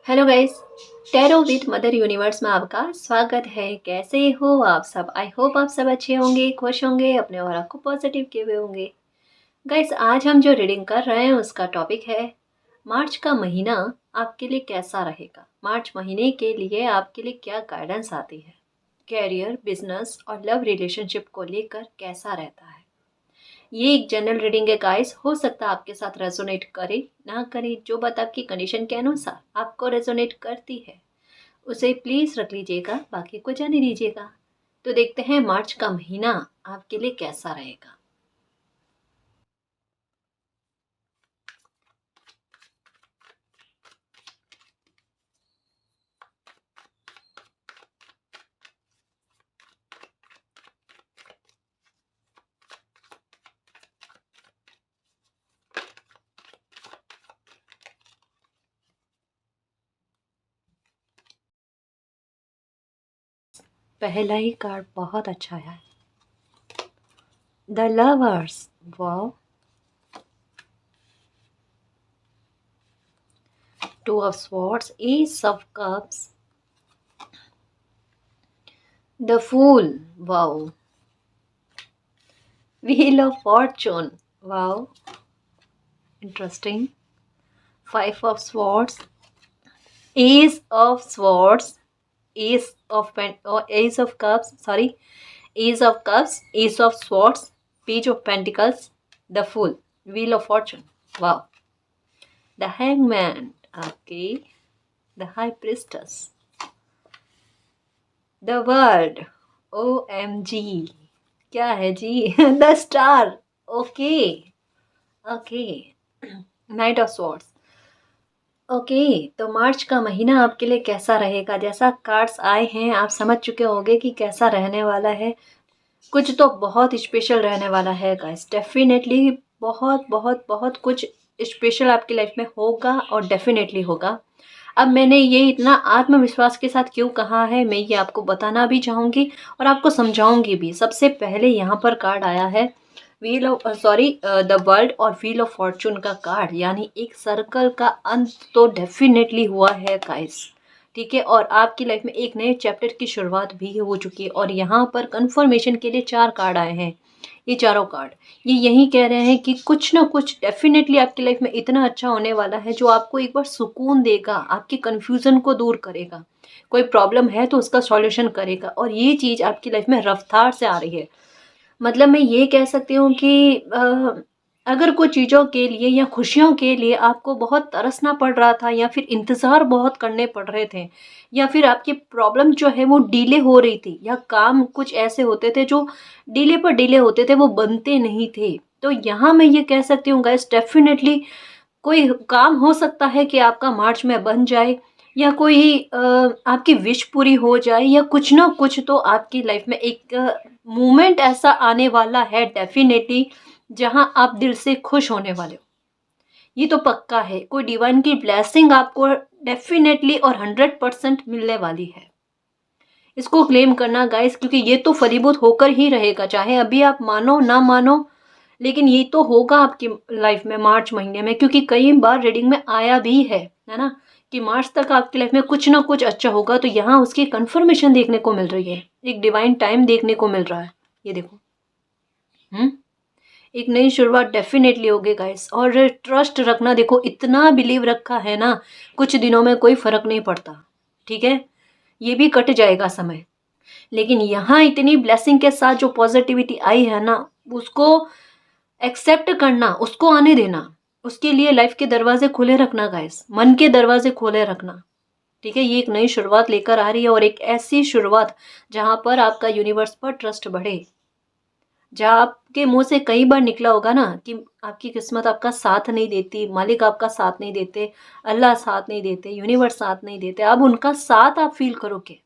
Hello guys, tarot with mother universe में आपका स्वागत है। कैसे हो आप सब? आई होप आप सब अच्छे होंगे, खुश होंगे, अपने और आपको पॉजिटिव किए हुए होंगे। गाइस, आज हम जो रीडिंग कर रहे हैं उसका टॉपिक है मार्च का महीना आपके लिए कैसा रहेगा। मार्च महीने के लिए आपके लिए क्या गाइडेंस आती है, कैरियर, बिजनेस और लव रिलेशनशिप को लेकर कैसा रहता है। ये एक जनरल रीडिंग है गाइस, हो सकता है आपके साथ रेजोनेट करे ना करे। जो बात आपकी कंडीशन के अनुसार आपको रेजोनेट करती है उसे प्लीज रख लीजिएगा, बाकी को जाने दीजिएगा। तो देखते हैं मार्च का महीना आपके लिए कैसा रहेगा। पहला ही कार्ड बहुत अच्छा है, the lovers. Wow, two of swords, ace of cups, the fool. Wow, wheel of fortune. Wow, interesting. Five of swords, ace of swords, ace of ace of cups, sorry, ace of cups, ace of swords, page of pentacles, the fool, wheel of fortune. Wow, the hangman. Okay, the high priestess, the world. OMG, क्या है जी? The star. Okay, okay. Knight of swords. Okay, तो मार्च का महीना आपके लिए कैसा रहेगा? जैसा कार्ड्स आए हैं आप समझ चुके होंगे कि कैसा रहने वाला है। कुछ तो बहुत स्पेशल रहने वाला है गाइस, डेफिनेटली बहुत बहुत बहुत कुछ स्पेशल आपकी लाइफ में होगा और डेफिनेटली होगा। अब मैंने ये इतना आत्मविश्वास के साथ क्यों कहा है, मैं ये आपको बताना भी चाहूँगी और आपको समझाऊंगी भी। सबसे पहले यहाँ पर कार्ड आया है व्हील ऑफ द वर्ल्ड और व्हील ऑफ फॉर्चून का कार्ड, यानी एक सर्कल का अंत तो डेफिनेटली हुआ है गाइस। ठीक है, और आपकी लाइफ में एक नए चैप्टर की शुरुआत भी हो चुकी है। और यहाँ पर कंफर्मेशन के लिए 4 कार्ड आए हैं। ये चारों कार्ड ये यही कह रहे हैं कि कुछ ना कुछ डेफिनेटली आपकी लाइफ में इतना अच्छा होने वाला है जो आपको एक बार सुकून देगा, आपकी कन्फ्यूज़न को दूर करेगा। कोई प्रॉब्लम है तो उसका सॉल्यूशन करेगा, और ये चीज़ आपकी लाइफ में रफ्तार से आ रही है। मतलब मैं ये कह सकती हूँ कि अगर कुछ चीज़ों के लिए या खुशियों के लिए आपको बहुत तरसना पड़ रहा था, या फिर इंतज़ार बहुत करने पड़ रहे थे, या फिर आपकी प्रॉब्लम जो है वो डिले हो रही थी, या काम कुछ ऐसे होते थे जो डिले पर डिले होते थे, वो बनते नहीं थे, तो यहाँ मैं ये कह सकती हूँ गाइस, डेफिनेटली कोई काम हो सकता है कि आपका मार्च में बन जाए, या कोई आपकी विश पूरी हो जाए, या कुछ ना कुछ तो आपकी लाइफ में एक मोमेंट ऐसा आने वाला है डेफिनेटली जहां आप दिल से खुश होने वाले हो। ये तो पक्का है, कोई डिवाइन की ब्लेसिंग आपको डेफिनेटली और 100% मिलने वाली है। इसको क्लेम करना गाइस, क्योंकि ये तो फलीभूत होकर ही रहेगा, चाहे अभी आप मानो ना मानो, लेकिन ये तो होगा आपकी लाइफ में मार्च महीने में, क्योंकि कई बार रीडिंग में आया भी है ना, कि मार्च तक आपकी लाइफ में कुछ ना कुछ अच्छा होगा। तो यहाँ उसकी कंफर्मेशन देखने को मिल रही है, एक डिवाइन टाइम देखने को मिल रहा है। ये देखो, एक नई शुरुआत डेफिनेटली होगी गाइस। और ट्रस्ट रखना, देखो इतना बिलीव रखा है ना, कुछ दिनों में कोई फर्क नहीं पड़ता। ठीक है, ये भी कट जाएगा समय, लेकिन यहाँ इतनी ब्लेसिंग के साथ जो पॉजिटिविटी आई है ना, उसको एक्सेप्ट करना, उसको आने देना, उसके लिए लाइफ के दरवाजे खुले रखना गाइस, मन के दरवाजे खुले रखना। ठीक है, ये एक नई शुरुआत लेकर आ रही है, और एक ऐसी शुरुआत जहां पर आपका यूनिवर्स पर ट्रस्ट बढ़े। जहाँ आपके मुंह से कई बार निकला होगा ना कि आपकी किस्मत आपका साथ नहीं देती, मालिक आपका साथ नहीं देते, अल्लाह साथ नहीं देते, यूनिवर्स साथ नहीं देते, अब उनका साथ आप फील करोगे।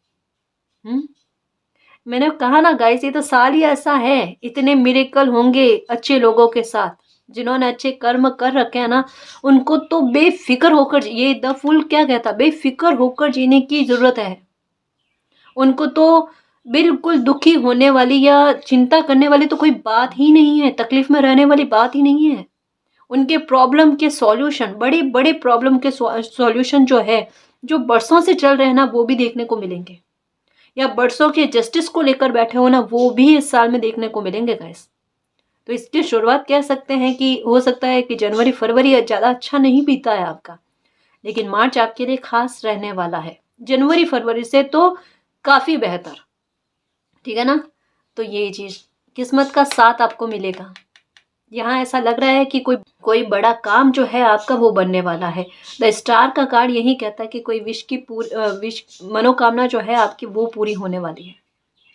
मैंने कहा ना गाइस, ये तो साल ही ऐसा है, इतने मिरेकल होंगे अच्छे लोगों के साथ, जिन्होंने अच्छे कर्म कर रखे हैं ना, उनको तो बेफिक्र होकर, ये द फूल क्या कहता, बेफिक्र होकर जीने की जरूरत है। उनको तो बिल्कुल दुखी होने वाली या चिंता करने वाली तो कोई बात ही नहीं है, तकलीफ में रहने वाली बात ही नहीं है। उनके प्रॉब्लम के सॉल्यूशन, बड़े बड़े प्रॉब्लम के सॉल्यूशन जो है जो बरसों से चल रहे हैं ना वो भी देखने को मिलेंगे, या बरसों के जस्टिस को लेकर बैठे हो ना वो भी इस साल में देखने को मिलेंगे गाइस। तो इसकी शुरुआत कह सकते हैं कि हो सकता है कि जनवरी फरवरी ज़्यादा अच्छा नहीं बीता है आपका, लेकिन मार्च आपके लिए खास रहने वाला है, जनवरी फरवरी से तो काफ़ी बेहतर। ठीक है ना। तो ये चीज़ किस्मत का साथ आपको मिलेगा। यहाँ ऐसा लग रहा है कि कोई कोई बड़ा काम जो है आपका वो बनने वाला है। द स्टार का कार्ड यही कहता है कि कोई विश मनोकामना जो है आपकी वो पूरी होने वाली है।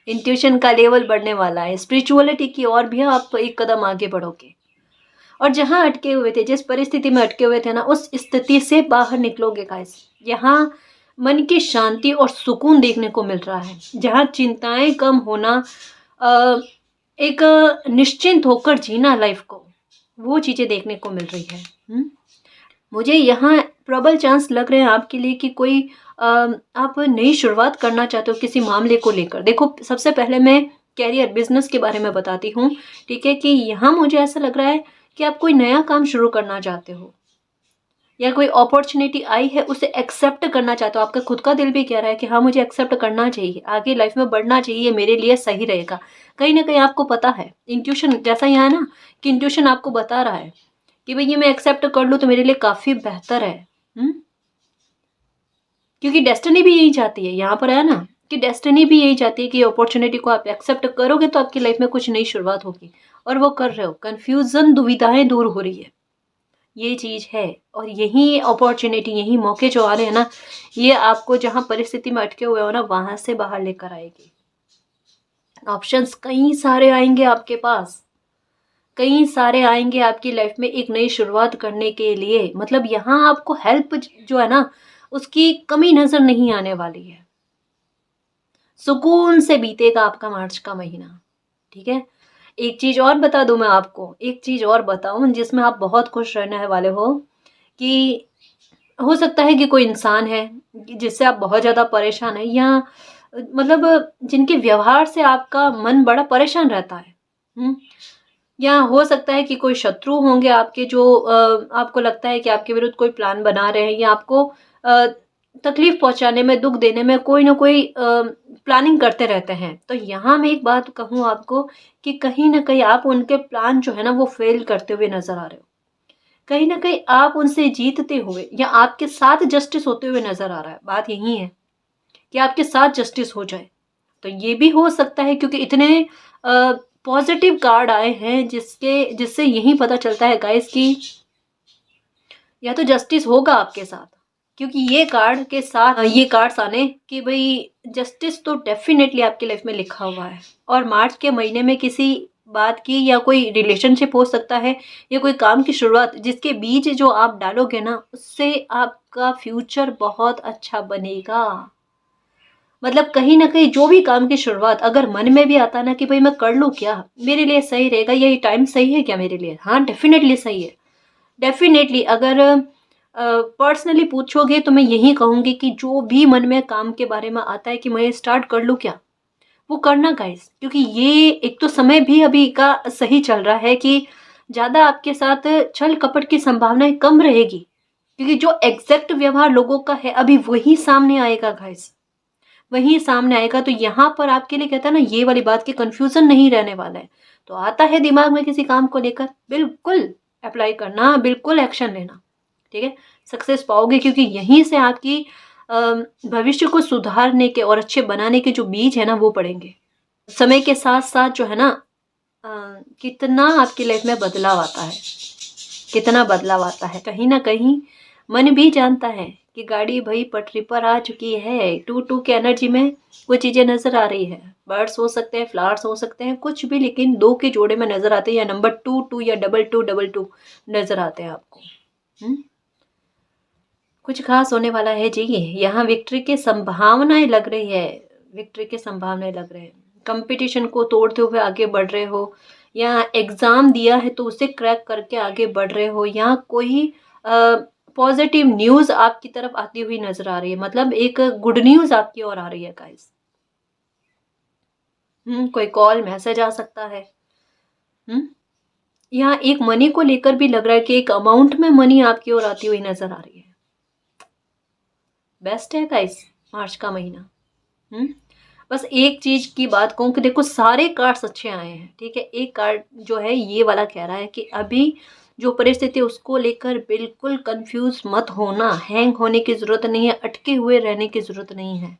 इंट्यूशन का लेवल बढ़ने वाला है, स्पिरिचुअलिटी की और भी आप एक कदम आगे बढ़ोगे, और जहाँ अटके हुए थे, जिस परिस्थिति में अटके हुए थे ना, उस स्थिति से बाहर निकलोगे गाइस। यहाँ मन की शांति और सुकून देखने को मिल रहा है, जहाँ चिंताएं कम होना, एक निश्चिंत होकर जीना लाइफ को, वो चीज़ें देखने को मिल रही है। मुझे यहाँ प्रबल चांस लग रहे हैं आपके लिए कि कोई आप नई शुरुआत करना चाहते हो किसी मामले को लेकर। देखो, सबसे पहले मैं कैरियर बिजनेस के बारे में बताती हूँ। ठीक है, कि यहाँ मुझे ऐसा लग रहा है कि आप कोई नया काम शुरू करना चाहते हो, या कोई अपॉर्चुनिटी आई है उसे एक्सेप्ट करना चाहते हो। आपका खुद का दिल भी कह रहा है कि हाँ मुझे एक्सेप्ट करना चाहिए, आगे लाइफ में बढ़ना चाहिए, मेरे लिए सही रहेगा। कहीं ना कहीं आपको पता है, इंट्यूशन जैसा यहाँ है ना, कि इंट्यूशन आपको बता रहा है कि भाई ये मैं एक्सेप्ट कर लूँ तो मेरे लिए काफ़ी बेहतर है। क्योंकि डेस्टिनी भी यही चाहती है, यहाँ पर है ना, कि डेस्टिनी भी यही चाहती है कि अपॉर्चुनिटी को आप एक्सेप्ट करोगे तो आपकी लाइफ में कुछ नई शुरुआत होगी, और वो कर रहे हो। कन्फ्यूज़न, दुविधाएं दूर हो रही है, ये चीज़ है। और यही अपॉर्चुनिटी, यही मौके जो आ रहे हैं ना, ये आपको जहाँ परिस्थिति में अटके हुए हो ना वहाँ से बाहर लेकर आएगी। ऑप्शंस कई सारे आएंगे आपके पास, कई सारे आएंगे आपकी लाइफ में एक नई शुरुआत करने के लिए। मतलब यहाँ आपको हेल्प जो है ना उसकी कमी नज़र नहीं आने वाली है। सुकून से बीतेगा आपका मार्च का महीना। ठीक है। एक चीज़ और बता दूं मैं आपको, एक चीज़ और बताऊं जिसमें आप बहुत खुश रहने वाले हो, कि हो सकता है कि कोई इंसान है जिससे आप बहुत ज़्यादा परेशान है, या मतलब जिनके व्यवहार से आपका मन बड़ा परेशान रहता है। या हो सकता है कि कोई शत्रु होंगे आपके, जो आपको लगता है कि आपके विरुद्ध कोई प्लान बना रहे हैं, या आपको तकलीफ पहुंचाने में, दुख देने में कोई ना कोई प्लानिंग करते रहते हैं। तो यहाँ मैं एक बात कहूँ आपको कि कहीं ना कहीं आप उनके प्लान जो है ना वो फेल करते हुए नजर आ रहे हो। कहीं ना कहीं आप उनसे जीतते हुए या आपके साथ जस्टिस होते हुए नजर आ रहा है। बात यही है कि आपके साथ जस्टिस हो जाए। तो ये भी हो सकता है, क्योंकि इतने पॉजिटिव कार्ड आए हैं जिससे यही पता चलता है गाइस कि या तो जस्टिस होगा आपके साथ, क्योंकि ये कार्ड के साथ ये कार्ड्स आने कि भाई जस्टिस तो डेफिनेटली आपकी लाइफ में लिखा हुआ है। और मार्च के महीने में किसी बात की, या कोई रिलेशनशिप हो सकता है, या कोई काम की शुरुआत जिसके बीज जो आप डालोगे ना उससे आपका फ्यूचर बहुत अच्छा बनेगा। मतलब कहीं ना कहीं जो भी काम की शुरुआत अगर मन में भी आता ना कि भाई मैं कर लूँ क्या, मेरे लिए सही रहेगा, ये टाइम सही है क्या मेरे लिए, हाँ डेफिनेटली सही है। डेफिनेटली अगर पर्सनली पूछोगे तो मैं यही कहूँगी कि जो भी मन में काम के बारे में आता है कि मैं स्टार्ट कर लूँ क्या, वो करना गाइस। क्योंकि ये एक तो समय भी अभी का सही चल रहा है कि ज़्यादा आपके साथ छल कपट की संभावनाएं कम रहेगी, क्योंकि जो एग्जैक्ट व्यवहार लोगों का है अभी वही सामने आएगा गाइस, वही सामने आएगा। तो यहाँ पर आपके लिए कहता है ना ये वाली बात की कंफ्यूजन नहीं रहने वाला है। तो आता है दिमाग में किसी काम को लेकर, बिल्कुल अप्लाई करना, बिल्कुल एक्शन लेना। ठीक है, सक्सेस पाओगे, क्योंकि यहीं से आपकी भविष्य को सुधारने के और अच्छे बनाने के जो बीज है ना वो पड़ेंगे। समय के साथ साथ जो है ना कितना आपकी लाइफ में बदलाव आता है, कितना बदलाव आता है। कहीं ना कहीं मन भी जानता है कि गाड़ी भाई पटरी पर आ चुकी है। टू टू के एनर्जी में वो चीज़ें नज़र आ रही है। बर्ड्स हो सकते हैं, फ्लावर्स हो सकते हैं, कुछ भी, लेकिन दो के जोड़े में नज़र आते हैं, या नंबर टू टू या डबल टू डबल टू नज़र आते हैं आपको। कुछ खास होने वाला है जी। यहाँ विक्ट्री की संभावनाएं लग रही है, विक्ट्री की संभावनाएं लग रहे हैं। कंपटीशन को तोड़ते हुए आगे बढ़ रहे हो, या एग्जाम दिया है तो उसे क्रैक करके आगे बढ़ रहे हो, या कोई पॉजिटिव न्यूज़ आपकी तरफ आती हुई नजर आ रही है। मतलब एक गुड न्यूज़ आपकी ओर आ रही है गाइस। कोई कॉल मैसेज आ सकता है। यहाँ एक मनी को लेकर भी लग रहा है कि एक अमाउंट में मनी आपकी ओर आती हुई नजर आ रही है। बेस्ट है गाइस मार्च का महीना। बस एक चीज की बात कहूँ कि देखो सारे कार्ड्स अच्छे आए हैं, ठीक है। एक कार्ड जो है ये वाला कह रहा है कि अभी जो परिस्थिति है उसको लेकर बिल्कुल कंफ्यूज मत होना, हैंग होने की जरूरत नहीं है, अटके हुए रहने की जरूरत नहीं है,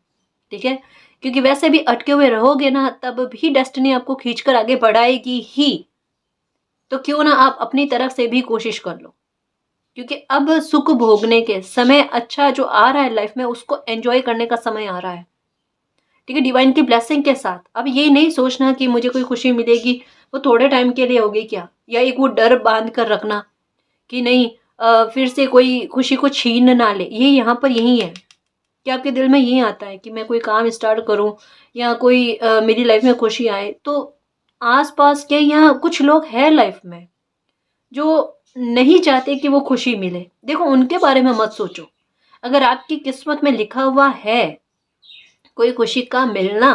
ठीक है। क्योंकि वैसे भी अटके हुए रहोगे ना तब भी डेस्टिनी आपको खींचकर आगे बढ़ाएगी ही। तो क्यों ना आप अपनी तरफ से भी कोशिश कर लो, क्योंकि अब सुख भोगने के समय अच्छा जो आ रहा है लाइफ में उसको एंजॉय करने का समय आ रहा है, ठीक है। डिवाइन की ब्लेसिंग के साथ अब ये नहीं सोचना कि मुझे कोई खुशी मिलेगी, वो थोड़े टाइम के लिए होगी क्या, या एक वो डर बांध कर रखना कि नहीं फिर से कोई खुशी को छीन ना ले। ये यहाँ पर यही है कि आपके दिल में यही आता है कि मैं कोई काम स्टार्ट करूं या कोई मेरी लाइफ में खुशी आए, तो आसपास के यहाँ कुछ लोग हैं लाइफ में जो नहीं चाहते कि वो खुशी मिले। देखो उनके बारे में मत सोचो, अगर आपकी किस्मत में लिखा हुआ है कोई खुशी का मिलना,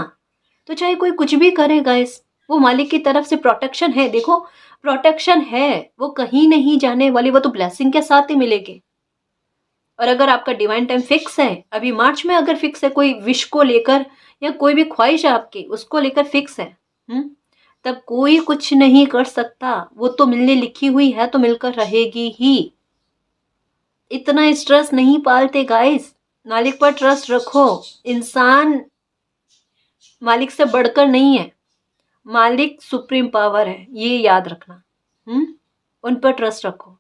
तो चाहे कोई कुछ भी करेगा इस, वो मालिक की तरफ से प्रोटेक्शन है। देखो प्रोटेक्शन है, वो कहीं नहीं जाने वाली, वो तो ब्लेसिंग के साथ ही मिलेगी। और अगर आपका डिवाइन टाइम फिक्स है अभी मार्च में, अगर फिक्स है कोई विश को लेकर या कोई भी ख्वाहिश है आपकी उसको लेकर फिक्स है, तब कोई कुछ नहीं कर सकता। वो तो मिलने लिखी हुई है तो मिलकर रहेगी ही। इतना स्ट्रेस नहीं पालते गाइस, मालिक पर ट्रस्ट रखो। इंसान मालिक से बढ़कर नहीं है, मालिक सुप्रीम पावर है, ये याद रखना। उन पर ट्रस्ट रखो।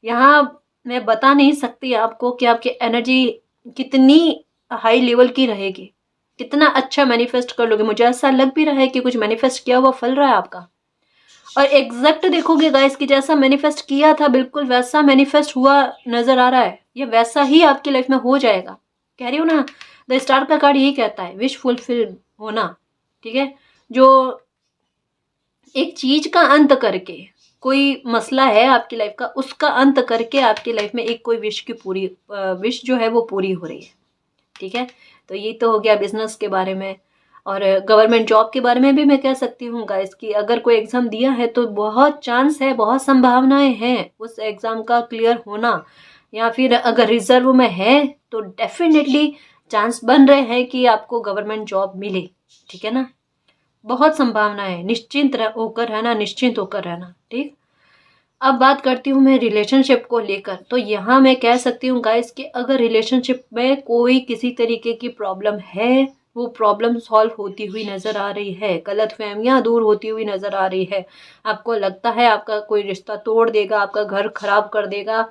यहाँ मैं बता नहीं सकती आपको कि आपकी एनर्जी कितनी हाई लेवल की रहेगी, कितना अच्छा मैनिफेस्ट कर लोगे। मुझे ऐसा लग भी रहा है कि कुछ मैनिफेस्ट किया हुआ फल रहा है आपका। और एग्जैक्ट देखोगे गाइस कि जैसा मैनिफेस्ट किया था बिल्कुल वैसा मैनिफेस्ट हुआ नजर आ रहा है, ये वैसा ही आपकी लाइफ में हो जाएगा। कह रही हूँ ना, द स्टार का कार्ड यही कहता है, विश फुलफिल होना, ठीक है। जो एक चीज का अंत करके, कोई मसला है आपकी लाइफ का उसका अंत करके आपकी लाइफ में एक कोई विश की पूरी विश जो है वो पूरी हो रही है, ठीक है। तो ये तो हो गया बिजनेस के बारे में। और गवर्नमेंट जॉब के बारे में भी मैं कह सकती हूँ गाइस कि अगर कोई एग्जाम दिया है तो बहुत चांस है, बहुत संभावनाएं हैं उस एग्जाम का क्लियर होना। या फिर अगर रिजर्व में है तो डेफिनेटली चांस बन रहे हैं कि आपको गवर्नमेंट जॉब मिले, ठीक है ना। बहुत संभावना है, निश्चिंत होकर रहना, निश्चिंत होकर रहना, ठीक। अब बात करती हूँ मैं रिलेशनशिप को लेकर। तो यहाँ मैं कह सकती हूँ गाइस कि अगर रिलेशनशिप में कोई किसी तरीके की प्रॉब्लम है, वो प्रॉब्लम सॉल्व होती हुई नजर आ रही है, गलतफहमियां दूर होती हुई नजर आ रही है। आपको लगता है आपका कोई रिश्ता तोड़ देगा, आपका घर खराब कर देगा,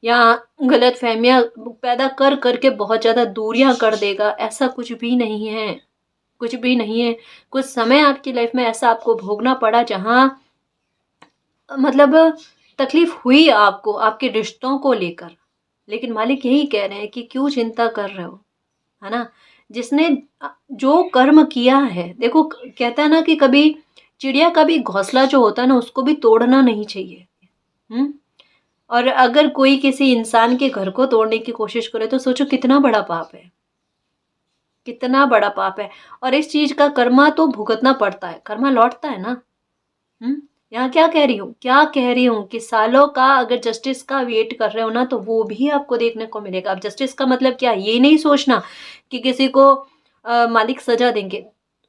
या गलतफहमियां पैदा कर करके बहुत ज्यादा दूरियां कर देगा, ऐसा कुछ भी नहीं है, कुछ भी नहीं है। कुछ समय आपकी लाइफ में ऐसा आपको भोगना पड़ा जहां मतलब तकलीफ हुई आपको आपके रिश्तों को लेकर, लेकिन मालिक यही कह रहे हैं कि क्यों चिंता कर रहे हो, है ना। जिसने जो कर्म किया है, देखो कहता है ना कि कभी चिड़िया का भी घोंसला जो होता है ना उसको भी तोड़ना नहीं चाहिए। हम्म और अगर कोई किसी इंसान के घर को तोड़ने की कोशिश करे तो सोचो कितना बड़ा पाप है, कितना बड़ा पाप है। और इस चीज का कर्मा तो भुगतना पड़ता है, कर्मा लौटता है ना। हम्म यहाँ क्या कह रही हूँ, क्या कह रही हूँ कि सालों का अगर जस्टिस का वेट कर रहे हो ना तो वो भी आपको देखने को मिलेगा। अब जस्टिस का मतलब क्या, ये नहीं सोचना कि किसी को मालिक सजा देंगे।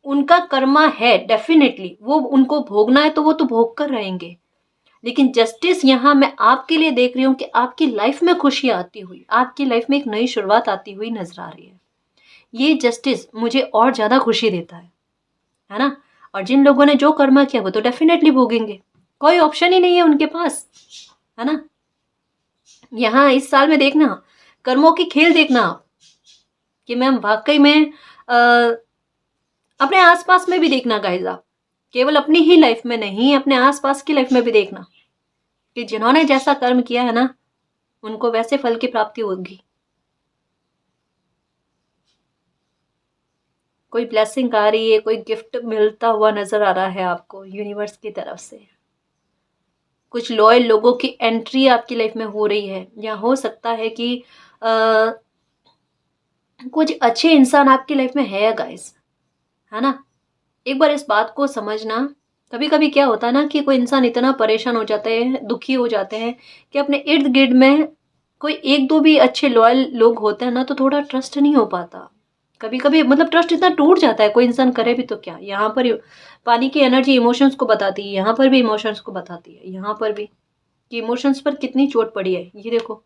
उनका कर्मा है, डेफिनेटली वो उनको भोगना है तो वो तो भोग कर रहेंगे। लेकिन जस्टिस यहाँ मैं आपके लिए देख रही हूँ कि आपकी लाइफ में खुशी आती हुई, आपकी लाइफ में एक नई शुरुआत आती हुई नजर आ रही है। ये जस्टिस मुझे और ज्यादा खुशी देता है ना। और जिन लोगों ने जो कर्मा किया वो तो डेफिनेटली भोगेंगे, कोई ऑप्शन ही नहीं है उनके पास, है ना। यहाँ इस साल में देखना, कर्मों की खेल देखना आप, कि मैम वाकई में अपने आसपास में भी देखना गाइस, आप केवल अपनी ही लाइफ में नहीं अपने आसपास की लाइफ में भी देखना कि जिन्होंने जैसा कर्म किया है ना उनको वैसे फल की प्राप्ति होगी। कोई ब्लेसिंग आ रही है, कोई गिफ्ट मिलता हुआ नजर आ रहा है आपको यूनिवर्स की तरफ से। कुछ लॉयल लोगों की एंट्री आपकी लाइफ में हो रही है, या हो सकता है कि आ, कुछ अच्छे इंसान आपकी लाइफ में है गाइस, है ना। एक बार इस बात को समझना, कभी कभी क्या होता है ना कि कोई इंसान इतना परेशान हो जाते हैं, दुखी हो जाते हैं कि अपने इर्द गिर्द में कोई एक दो भी अच्छे लॉयल लोग होते हैं ना तो थोड़ा ट्रस्ट नहीं हो पाता। कभी कभी मतलब ट्रस्ट इतना टूट जाता है, कोई इंसान करे भी तो क्या। यहाँ पर पानी की एनर्जी इमोशंस को बताती है, यहाँ पर भी इमोशंस को बताती है, यहाँ पर भी कि इमोशंस पर कितनी चोट पड़ी है ये देखो।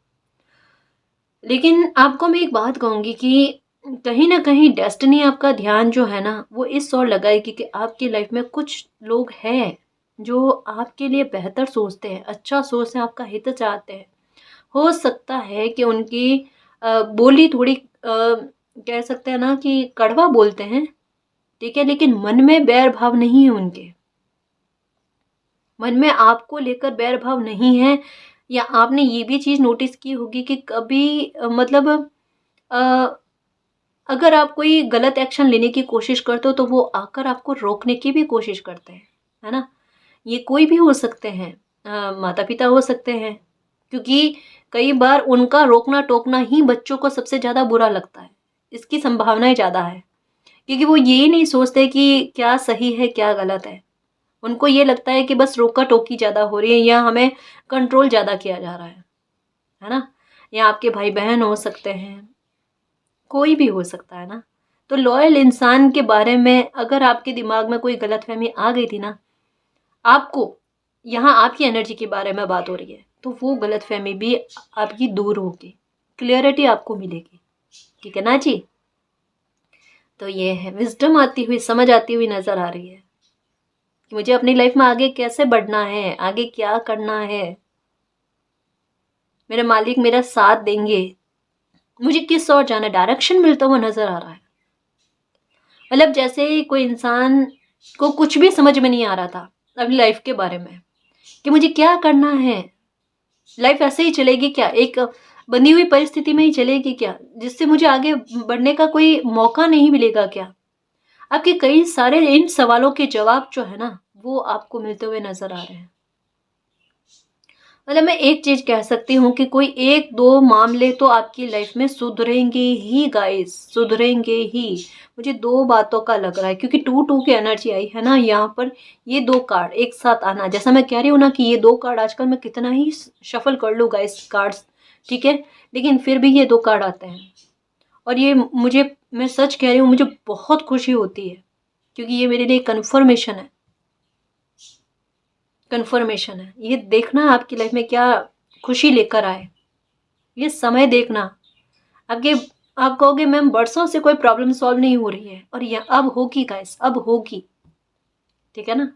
लेकिन आपको मैं एक बात कहूंगी कि कहीं ना कहीं डेस्टिनी आपका ध्यान जो है ना वो इस ओर लगाएगी कि आपकी लाइफ में कुछ लोग हैं जो आपके लिए बेहतर सोचते हैं, अच्छा सोचते हैं, आपका हित चाहते हैं। हो सकता है कि उनकी बोली थोड़ी कह सकते हैं ना कि कड़वा बोलते हैं, ठीक है, लेकिन मन में बैर भाव नहीं है उनके। मन में आपको लेकर बैर भाव नहीं है। या आपने ये भी चीज़ नोटिस की होगी कि कभी मतलब अ, अगर आप कोई गलत एक्शन लेने की कोशिश करते हो तो वो आकर आपको रोकने की भी कोशिश करते हैं, है ना? ये कोई भी हो सकते हैं, माता-पिता हो सकते हैं, क्योंकि कई बार उनका रोकना-टोकना ही बच्चों को सबसे ज़्यादा बुरा लगता है। इसकी संभावनाएँ ज़्यादा है, क्योंकि वो ये नहीं सोचते कि क्या सही है, क्या गलत है। उनको ये लगता है कि बस रोका-टोकी ज़्यादा हो रही है या हमें कंट्रोल ज़्यादा किया जा रहा है ना? या आपके भाई-बहन हो सकते हैं, कोई भी हो सकता है ना। तो लॉयल इंसान के बारे में अगर आपके दिमाग में कोई गलतफ़हमी आ गई थी ना, आपको यहाँ आपकी एनर्जी के बारे में बात हो रही है, तो वो गलतफ़हमी भी आपकी दूर होगी, क्लैरिटी आपको मिलेगी, ठीक है ना जी? तो ये है, विज़डम आती हुई, समझ आती हुई नज़र आ रही है कि मुझे अपनी लाइफ़ में आगे कैसे बढ़ना है, आगे क्या करना है, मेरे मालिक मेरा साथ देंगे, मुझे किस ओर जाना है, डायरेक्शन मिलता हुआ नज़र आ रहा है। मतलब जैसे ही कोई इंसान को कुछ भी समझ में नहीं आ रहा था अपनी लाइफ़ के बारे में कि मुझे क्या करना है, लाइफ ऐसे ही चलेगी क्या? एक बंधी हुई परिस्थिति में ही चलेगी क्या? जिससे मुझे आगे बढ़ने का कोई मौका नहीं मिलेगा क्या? आपके कई सारे इन सवालों के जवाब जो है ना, वो आपको मिलते हुए नज़र आ रहे हैं। मतलब मैं एक चीज़ कह सकती हूँ कि कोई 1-2 मामले तो आपकी लाइफ में सुधरेंगे ही गाइस, सुधरेंगे ही। मुझे 2 बातों का लग रहा है क्योंकि 2-2 की एनर्जी आई है ना यहाँ पर, ये 2 कार्ड एक साथ आना, जैसा मैं कह रही हूँ ना कि ये 2 कार्ड आजकल मैं कितना ही शफल कर लूँ गाइस कार्ड्स, ठीक है? लेकिन फिर भी ये 2 कार्ड आते हैं और ये मुझे, मैं सच कह रही हूँ, मुझे बहुत खुशी होती है क्योंकि ये मेरे लिए कन्फर्मेशन है। कन्फर्मेशन है। ये देखना आपकी लाइफ में क्या खुशी लेकर आए। ये समय देखना। आपके आप कहोगे मैम बरसों से कोई प्रॉब्लम सॉल्व नहीं हो रही है और ये अब होगी गाइस, अब होगी। ठीक है ना?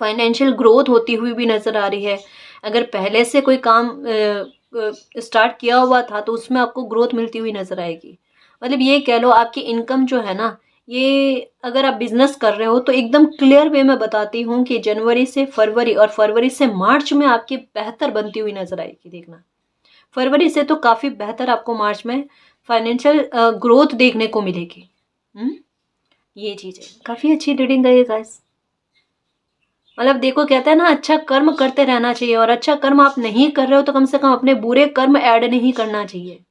फाइनेंशियल ग्रोथ होती हुई भी नज़र आ रही है। अगर पहले से कोई काम स्टार्ट किया हुआ था तो उसमें आपको ग्रोथ मिलती हुई नज़र आएगी। मतलब ये कह लो आपकी इनकम जो है ना, ये अगर आप बिज़नेस कर रहे हो तो एकदम क्लियर वे में बताती हूँ कि जनवरी से फरवरी और फरवरी से मार्च में आपकी बेहतर बनती हुई नज़र आएगी देखना। फरवरी से तो काफ़ी बेहतर आपको मार्च में फाइनेंशियल ग्रोथ देखने को मिलेगी। ये चीज़ है। काफ़ी अच्छी रीडिंग है ये गाइस। मतलब देखो कहते हैं ना अच्छा कर्म करते रहना चाहिए और अच्छा कर्म आप नहीं कर रहे हो तो कम से कम अपने बुरे कर्म ऐड नहीं करना चाहिए।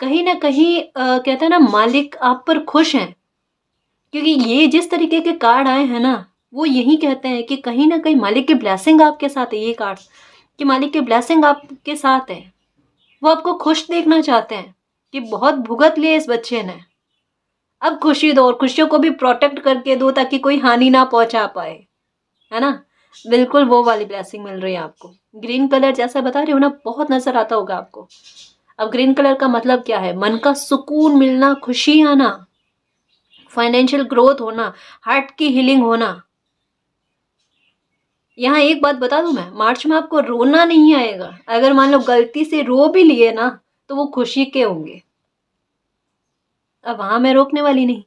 कहीं ना कहीं कहते हैं ना मालिक आप पर खुश हैं क्योंकि ये जिस तरीके के कार्ड आए हैं ना, वो यही कहते हैं कि कहीं ना कहीं मालिक की ब्लेसिंग आपके साथ है। ये कार्ड कि मालिक की ब्लेसिंग आपके साथ है, वो आपको खुश देखना चाहते हैं कि बहुत भुगत लिए इस बच्चे ने, अब खुशी दो और खुशियों को भी प्रोटेक्ट करके दो ताकि कोई हानि ना पहुंचा पाए, है ना? बिल्कुल वो वाली ब्लेसिंग मिल रही है आपको। ग्रीन कलर जैसा बता रही हूँ ना, बहुत नजर आता होगा आपको। अब ग्रीन कलर का मतलब क्या है? मन का सुकून मिलना, खुशी आना, फाइनेंशियल ग्रोथ होना, हार्ट की हीलिंग होना। यहाँ एक बात बता दूं मैं, मार्च में आपको रोना नहीं आएगा। अगर मान लो गलती से रो भी लिए ना तो वो खुशी के होंगे। अब वहां मैं रोकने वाली नहीं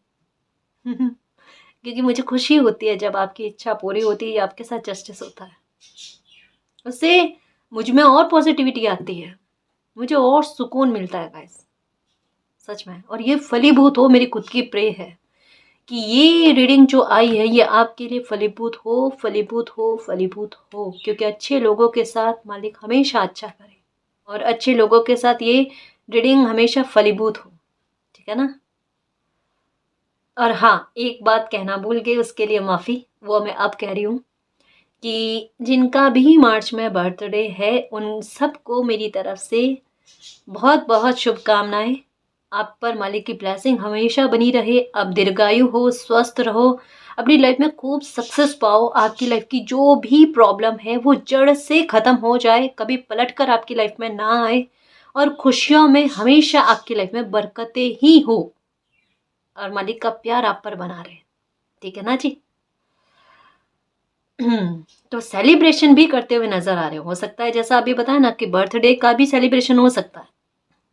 क्योंकि मुझे खुशी होती है जब आपकी इच्छा पूरी होती है या आपके साथ जस्टिस होता है। उससे मुझ में और पॉजिटिविटी आती है, मुझे और सुकून मिलता है गाइस, सच में। और ये फलीभूत हो, मेरी खुद की प्रे है कि ये रीडिंग जो आई है ये आपके लिए फलीभूत हो, फलीभूत हो, फलीभूत हो, क्योंकि अच्छे लोगों के साथ मालिक हमेशा अच्छा करे और अच्छे लोगों के साथ ये रीडिंग हमेशा फलीभूत हो, ठीक है ना? और हाँ, एक बात कहना भूल गई, उसके लिए माफ़ी, वो मैं अब कह रही हूँ कि जिनका भी मार्च में बर्थडे है उन सबको मेरी तरफ से बहुत बहुत शुभकामनाएं। आप पर मालिक की ब्लेसिंग हमेशा बनी रहे, आप दीर्घायु हो, स्वस्थ रहो, अपनी लाइफ में खूब सक्सेस पाओ, आपकी लाइफ की जो भी प्रॉब्लम है वो जड़ से ख़त्म हो जाए, कभी पलट कर आपकी लाइफ में ना आए, और खुशियों में हमेशा आपकी लाइफ में बरकतें ही हो, और मालिक का प्यार आप पर बना रहे। ठीक है ना जी? तो सेलिब्रेशन भी करते हुए नजर आ रहे हो सकता है, जैसा अभी बताया ना कि बर्थडे का भी सेलिब्रेशन हो सकता है,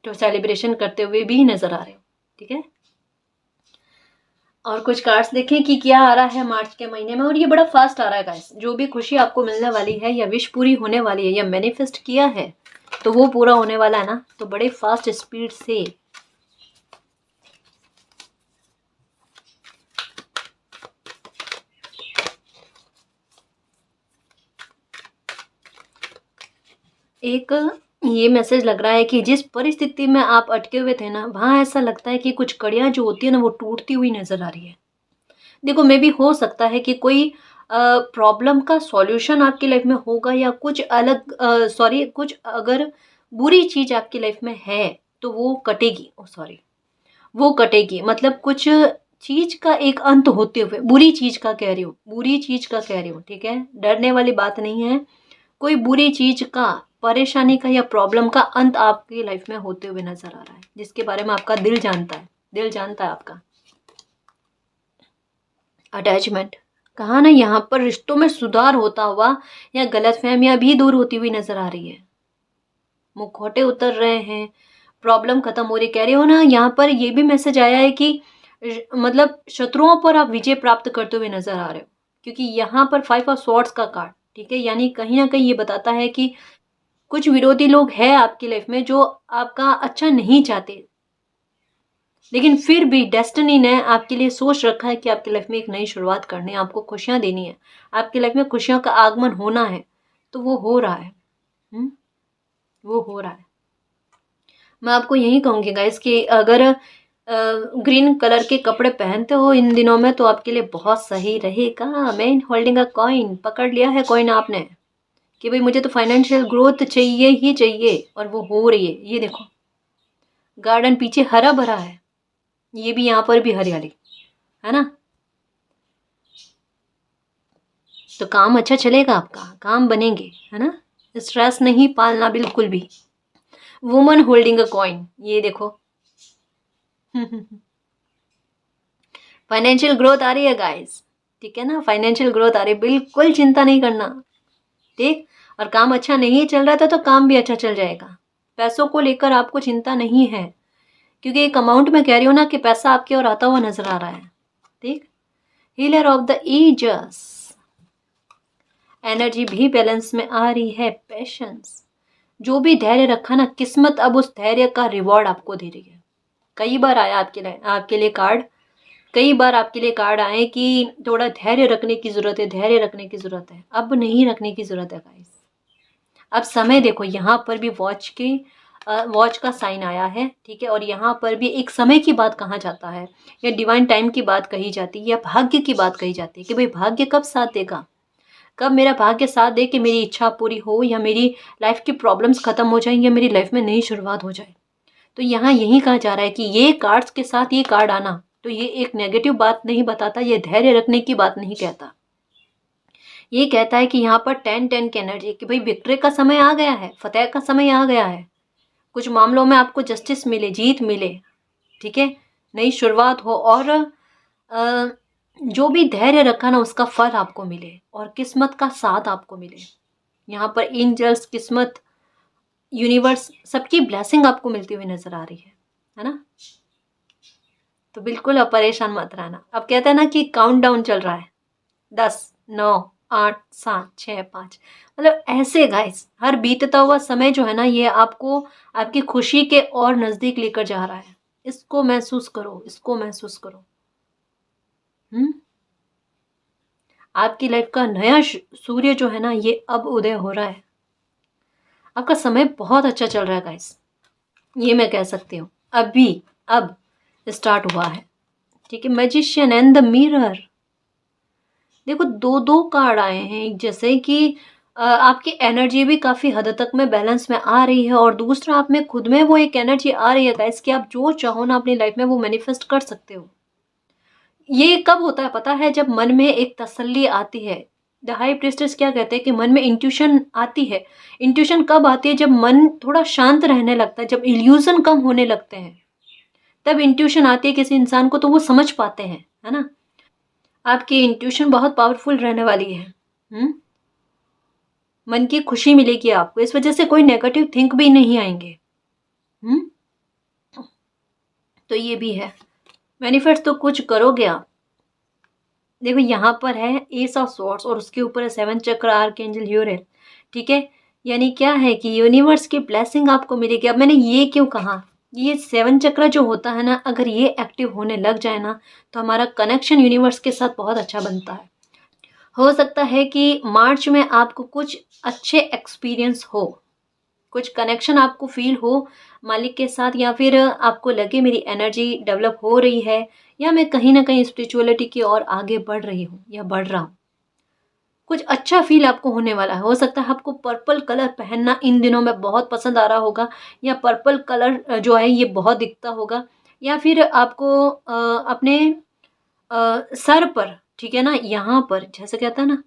तो सेलिब्रेशन करते हुए भी नजर आ रहे हो। ठीक है, और कुछ कार्ड्स देखें कि क्या आ रहा है मार्च के महीने में, और ये बड़ा फास्ट आ रहा है गाइस। जो भी खुशी आपको मिलने वाली है या विश पूरी होने वाली है या मैनिफेस्ट किया है तो वो पूरा होने वाला है ना, तो बड़े फास्ट स्पीड से एक ये मैसेज लग रहा है कि जिस परिस्थिति में आप अटके हुए थे ना, वहां ऐसा लगता है कि कुछ कड़ियां जो होती है ना वो टूटती हुई नजर आ रही है। देखो, मे भी हो सकता है कि कोई प्रॉब्लम का सॉल्यूशन आपकी लाइफ में होगा, या कुछ अलग सॉरी कुछ अगर बुरी चीज आपकी लाइफ में है तो वो कटेगी। सॉरी, वो कटेगी मतलब कुछ चीज का एक अंत होते हुए, बुरी चीज का कह रही हूँ, बुरी चीज का कह रही हूँ। ठीक है, डरने वाली बात नहीं है। कोई बुरी चीज का, परेशानी का या प्रॉब्लम का अंत आपकी लाइफ में होते हुए नजर आ रहा है, जिसके बारे में आपका दिल जानता है, दिल जानता है आपका। अटैचमेंट कहा ना, यहाँ पर रिश्तों में सुधार होता हुआ या गलतफहमियां भी दूर होती हुई नजर आ रही है, मुखौटे उतर रहे हैं, प्रॉब्लम खत्म हो रही। कह रहे हो ना, यहाँ पर ये भी मैसेज आया है कि मतलब शत्रुओं पर आप विजय प्राप्त करते हुए नजर आ रहे हो, क्योंकि यहाँ पर 5 ऑफ स्वॉर्ड्स का कार्ड। ठीक है, यानी कहीं ना कहीं ये बताता है कि कुछ विरोधी लोग हैं आपकी लाइफ में जो आपका अच्छा नहीं चाहते, लेकिन फिर भी डेस्टिनी ने आपके लिए सोच रखा है कि आपकी लाइफ में एक नई शुरुआत करनी है, आपको खुशियां देनी है, आपकी लाइफ में खुशियों का आगमन होना है, तो वो हो रहा है। वो हो रहा है। मैं आपको यही कहूंगी गाइस कि अगर ग्रीन कलर के कपड़े पहनते हो इन दिनों में तो आपके लिए बहुत सही रहेगा। मैं होल्डिंग अ कॉइन, पकड़ लिया है कॉइन आपने कि भाई मुझे तो फाइनेंशियल ग्रोथ चाहिए ही चाहिए, और वो हो रही है। ये देखो, गार्डन पीछे हरा भरा है, ये भी यहाँ पर भी हरियाली है ना, तो काम अच्छा चलेगा, आपका काम बनेंगे, है ना। स्ट्रेस नहीं पालना बिल्कुल भी। वुमन होल्डिंग अ कॉइन, ये देखो। फाइनेंशियल ग्रोथ आ रही है गाइस, ठीक है ना, फाइनेंशियल ग्रोथ आ रही है, बिल्कुल चिंता नहीं करना। ठीक, और काम अच्छा नहीं चल रहा था तो काम भी अच्छा चल जाएगा। पैसों को लेकर आपको चिंता नहीं है, क्योंकि एक अमाउंट में कह रही हूँ ना कि पैसा आपकी ओर आता हुआ नजर आ रहा है। ठीक, healer of the edges, energy भी बैलेंस में आ रही है। पेशेंस, जो भी धैर्य रखा ना, किस्मत अब उस धैर्य का रिवॉर्ड आपको दे रही है। कई बार आया आपके लिए कार्ड, कई बार आपके लिए कार्ड आए कि थोड़ा धैर्य रखने की जरूरत है, धैर्य रखने की जरूरत है। अब नहीं रखने की जरूरत है गाइस। अब समय देखो, यहाँ पर भी वॉच का साइन आया है। ठीक है, और यहाँ पर भी एक समय की बात कहा जाता है, या डिवाइन टाइम की बात कही जाती है, या भाग्य की बात कही जाती है कि भाई भाग्य कब साथ देगा, कब मेरा भाग्य साथ दे कि मेरी इच्छा पूरी हो, या मेरी लाइफ की प्रॉब्लम्स खत्म हो जाए, या मेरी लाइफ में नई शुरुआत हो जाए। तो यहाँ यही कहा जा रहा है कि ये कार्ड्स के साथ ये कार्ड आना, तो ये एक नेगेटिव बात नहीं बताता, ये धैर्य रखने की बात नहीं कहता। ये कहता है कि यहाँ पर 10-10 की एनर्जी, कि भाई विक्ट्री का समय आ गया है, फतेह का समय आ गया है, कुछ मामलों में आपको जस्टिस मिले, जीत मिले। ठीक है, नई शुरुआत हो, और जो भी धैर्य रखा ना उसका फल आपको मिले, और किस्मत का साथ आपको मिले। यहाँ पर एंजल्स, किस्मत, यूनिवर्स, सबकी ब्लेसिंग आपको मिलती हुई नजर आ रही है ना। तो बिल्कुल अब परेशान मत रहना। अब कहते हैं ना कि काउंट डाउन चल रहा है, 10, 9, 8, 7, 6, 5, मतलब ऐसे गाइस हर बीतता हुआ समय जो है ना, ये आपको आपकी खुशी के और नजदीक लेकर जा रहा है। इसको महसूस करो, इसको महसूस करो। हम्म, आपकी लाइफ का नया सूर्य जो है ना, ये अब उदय हो रहा है। आपका समय बहुत अच्छा चल रहा है गाइस, ये मैं कह सकती हूँ। अभी अब स्टार्ट हुआ है। ठीक है, मैजिशियन एंड द मिरर, देखो दो दो कार्ड आए हैं, जैसे कि आपकी एनर्जी भी काफ़ी हद तक में बैलेंस में आ रही है, और दूसरा आप में खुद में वो एक एनर्जी आ रही है गाइस कि आप जो चाहो ना अपनी लाइफ में वो मैनिफेस्ट कर सकते हो। ये कब होता है पता है? जब मन में एक तसल्ली आती है। द हाई प्रीस्टेस क्या कहते हैं कि मन में इंट्यूशन आती है। इंट्यूशन कब आती है? जब मन थोड़ा शांत रहने लगता है, जब इल्यूजन कम होने लगते हैं, तब इंट्यूशन आती है किसी इंसान को, तो वो समझ पाते हैं, है ना? आपकी इंट्यूशन बहुत पावरफुल रहने वाली है। मन की खुशी मिलेगी आपको, इस वजह से कोई नेगेटिव थिंक भी नहीं आएंगे। हम्म तो ये भी है। मैनिफेस्ट तो कुछ करोगे आप। देखो यहाँ पर है एस ऑफ स्वॉर्ड्स और उसके ऊपर है सेवन चक्र आर्कएंजल यूरेल। ठीक है, यानी क्या है कि यूनिवर्स की ब्लेसिंग आपको मिलेगी। अब मैंने ये क्यों कहा, ये सेवन चक्र जो होता है ना, अगर ये एक्टिव होने लग जाए ना, तो हमारा कनेक्शन यूनिवर्स के साथ बहुत अच्छा बनता है। हो सकता है कि मार्च में आपको कुछ अच्छे एक्सपीरियंस हो, कुछ कनेक्शन आपको फील हो मालिक के साथ, या फिर आपको लगे मेरी एनर्जी डेवलप हो रही है, या मैं कहीं ना कहीं स्पिरिचुअलिटी की ओर आगे बढ़ रही हूँ या बढ़ रहा हूँ। कुछ अच्छा फील आपको होने वाला है। हो सकता है आपको पर्पल कलर पहनना इन दिनों में बहुत पसंद आ रहा होगा, या पर्पल कलर जो है ये बहुत दिखता होगा, या फिर आपको अपने सर पर, ठीक है ना, यहाँ पर जैसे कहता है ना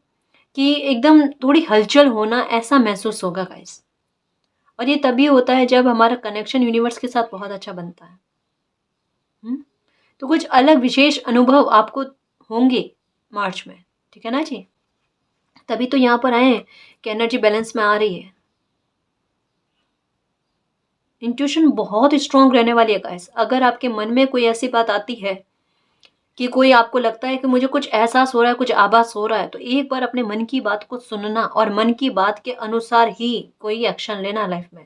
कि एकदम थोड़ी हलचल होना, ऐसा महसूस होगा गाइस। और ये तभी होता है जब हमारा कनेक्शन यूनिवर्स के साथ बहुत अच्छा बनता है। तो कुछ अलग विशेष अनुभव आपको होंगे मार्च में, ठीक है ना जी? तभी तो यहाँ पर आए हैं कि एनर्जी बैलेंस में आ रही है। इंट्यूशन बहुत स्ट्रांग रहने वाली है गाइस। अगर आपके मन में कोई ऐसी बात आती है कि कोई आपको लगता है कि मुझे कुछ एहसास हो रहा है, कुछ आभास हो रहा है, तो एक बार अपने मन की बात को सुनना और मन की बात के अनुसार ही कोई एक्शन लेना लाइफ में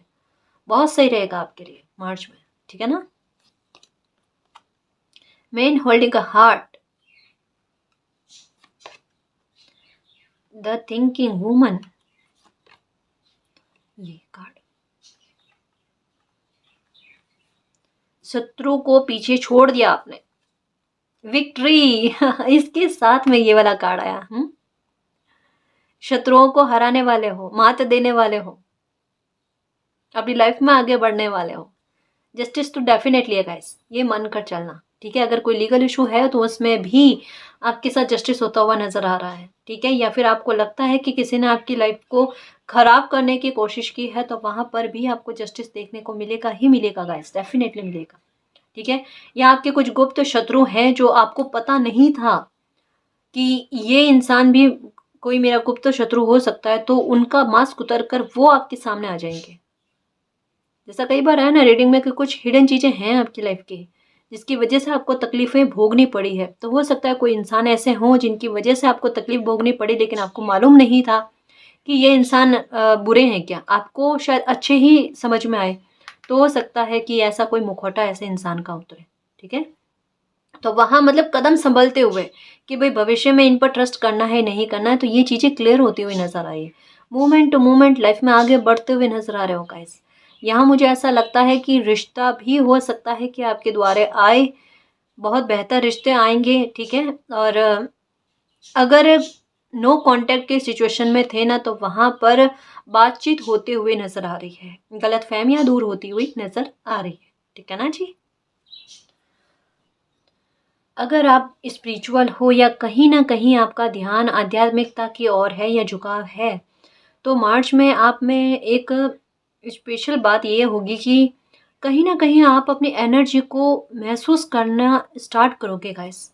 बहुत सही रहेगा आपके लिए मार्च में, ठीक है ना? Main holding a heart, the thinking woman, ये कार्ड शत्रु को पीछे छोड़ दिया आपने, विक्ट्री। इसके साथ में ये वाला कार्ड आया। शत्रुओं को हराने वाले हो, मात देने वाले हो, अपनी लाइफ में आगे बढ़ने वाले हो। जस्टिस तो डेफिनेटली है गाइस, ये मान कर चलना, ठीक है? अगर कोई लीगल इशू है तो उसमें भी आपके साथ जस्टिस होता हुआ नजर आ रहा है, ठीक है? या फिर आपको लगता है कि किसी ने आपकी लाइफ को खराब करने की कोशिश की है, तो वहां पर भी आपको जस्टिस देखने को मिलेगा ही मिलेगा गाइस, डेफिनेटली मिलेगा, ठीक है? या आपके कुछ गुप्त शत्रु हैं जो आपको पता नहीं था कि ये इंसान भी कोई मेरा गुप्त शत्रु हो सकता है, तो उनका मास्क उतर कर वो आपके सामने आ जाएंगे। जैसा कई बार है ना रीडिंग में कि कुछ हिडन चीजें हैं आपकी लाइफ की, जिसकी वजह से आपको तकलीफें भोगनी पड़ी है। तो हो सकता है कोई इंसान ऐसे हों जिनकी वजह से आपको तकलीफ भोगनी पड़ी, लेकिन आपको मालूम नहीं था कि ये इंसान बुरे हैं क्या, आपको शायद अच्छे ही समझ में आए। तो हो सकता है कि ऐसा कोई मुखौटा ऐसे इंसान का उतरे, ठीक है? तो वहां मतलब कदम संभलते हुए कि भाई भविष्य में इन पर ट्रस्ट करना है नहीं करना है, तो ये चीजें क्लियर होती हुई नजर आई है। मूवमेंट टू मूवमेंट लाइफ में आगे बढ़ते हुए नजर आ रहे हो गाइस। यहाँ मुझे ऐसा लगता है कि रिश्ता भी हो सकता है कि आपके द्वारे आए, बहुत बेहतर रिश्ते आएंगे, ठीक है? और अगर नो कांटेक्ट के सिचुएशन में थे ना, तो वहां पर बातचीत होते हुए नजर आ रही है, गलत फहमियां दूर होती हुई नजर आ रही है, ठीक है ना जी? अगर आप स्पिरिचुअल हो या कहीं ना कहीं आपका ध्यान आध्यात्मिकता की ओर है या झुकाव है, तो मार्च में आप में एक स्पेशल बात ये होगी कि कहीं ना कहीं आप अपनी एनर्जी को महसूस करना स्टार्ट करोगे गाइस।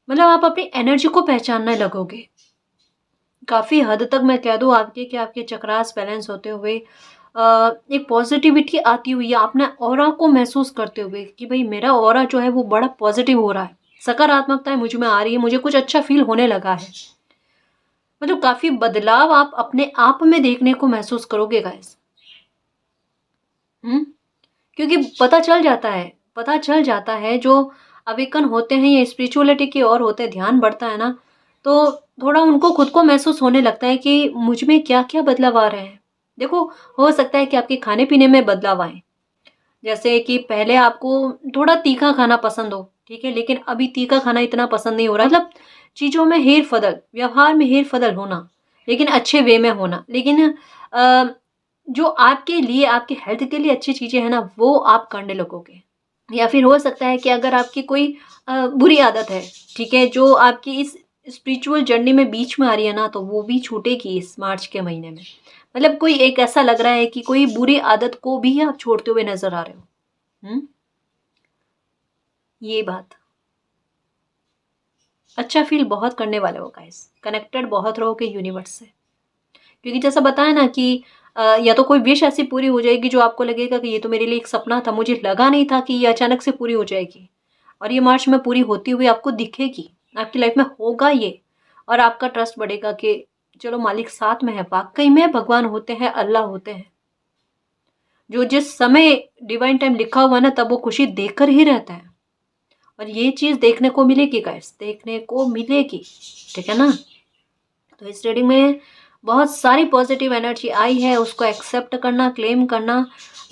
मतलब आप अपनी एनर्जी को पहचानने लगोगे। काफ़ी हद तक मैं कह दूँ आपके कि आपके चक्रास बैलेंस होते हुए एक पॉजिटिविटी आती हुई है, अपने ऑरा को महसूस करते हुए कि भाई मेरा ऑरा जो है वो बड़ा पॉजिटिव हो रहा है, सकारात्मकता मुझ में आ रही है, मुझे कुछ अच्छा फील होने लगा है। मतलब काफ़ी बदलाव आप अपने आप में देखने को महसूस करोगे गाइस। क्योंकि पता चल जाता है जो अवेकन होते हैं या स्पिरिचुअलिटी की ओर होते हैं, ध्यान बढ़ता है ना, तो थोड़ा उनको खुद को महसूस होने लगता है कि मुझ में क्या क्या बदलाव आ रहे हैं। देखो, हो सकता है कि आपके खाने पीने में बदलाव आए, जैसे कि पहले आपको थोड़ा तीखा खाना पसंद हो, ठीक है, लेकिन अभी तीखा खाना इतना पसंद नहीं हो रहा। मतलब चीज़ों में हेर फदल, व्यवहार में हेर फदल होना, लेकिन अच्छे वे में होना। लेकिन जो आपके लिए, आपकी हेल्थ के लिए अच्छी चीज़ें हैं ना, वो आप करने लगोगे। या फिर हो सकता है कि अगर आपकी कोई बुरी आदत है, ठीक है, जो आपकी इस स्पिरिचुअल जर्नी में बीच में आ रही है ना, तो वो भी छूटेगी इस मार्च के महीने में। मतलब कोई एक ऐसा लग रहा है कि कोई बुरी आदत को भी आप छोड़ते हुए नज़र आ रहे हो। ये बात अच्छा फील बहुत करने वाले हो गाइस, कनेक्टेड बहुत रहोगे यूनिवर्स से। क्योंकि जैसा बताया ना कि या तो कोई विश ऐसी पूरी हो जाएगी जो आपको लगेगा कि ये तो मेरे लिए एक सपना था, मुझे लगा नहीं था कि ये अचानक से पूरी हो जाएगी, और ये मार्च में पूरी होती हुई आपको दिखेगी, आपकी लाइफ में होगा ये। और आपका ट्रस्ट बढ़ेगा कि चलो मालिक साथ में है, वाकई में भगवान होते हैं, अल्लाह होते हैं, जो जिस समय डिवाइन टाइम लिखा हुआ है ना, तब वो खुशी देकर ही रहता है। और ये चीज़ देखने को मिलेगी गाइस, देखने को मिलेगी, ठीक है ना। तो इस रीडिंग में बहुत सारी पॉजिटिव एनर्जी आई है, उसको एक्सेप्ट करना, क्लेम करना।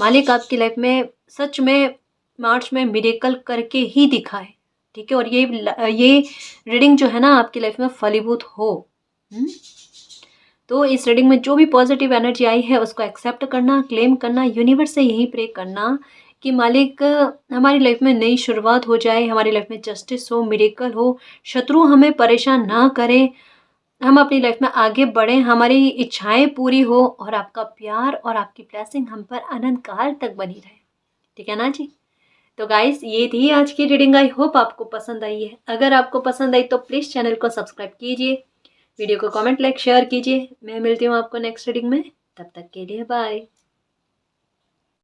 मालिक आपकी लाइफ में सच में मार्च में मिरेकल करके ही दिखाए, ठीक है। और ये रीडिंग जो है ना, आपकी लाइफ में फलीभूत हो। तो इस रीडिंग में जो भी पॉजिटिव एनर्जी आई है, उसको एक्सेप्ट करना, क्लेम करना, यूनिवर्स से यही प्रे करना कि मालिक हमारी लाइफ में नई शुरुआत हो जाए, हमारी लाइफ में जस्टिस हो, मिरेकल हो, शत्रु हमें परेशान ना करे, हम अपनी लाइफ में आगे बढ़ें, हमारी इच्छाएं पूरी हो, और आपका प्यार और आपकी ब्लेसिंग हम पर अनंत काल तक बनी रहे, ठीक है ना जी। तो गाइस, ये थी आज की रीडिंग। आई होप आपको पसंद आई है। अगर आपको पसंद आई तो प्लीज़ चैनल को सब्सक्राइब कीजिए, वीडियो को कमेंट, लाइक, शेयर कीजिए। मैं मिलती हूँ आपको नेक्स्ट रीडिंग में, तब तक के लिए बाय।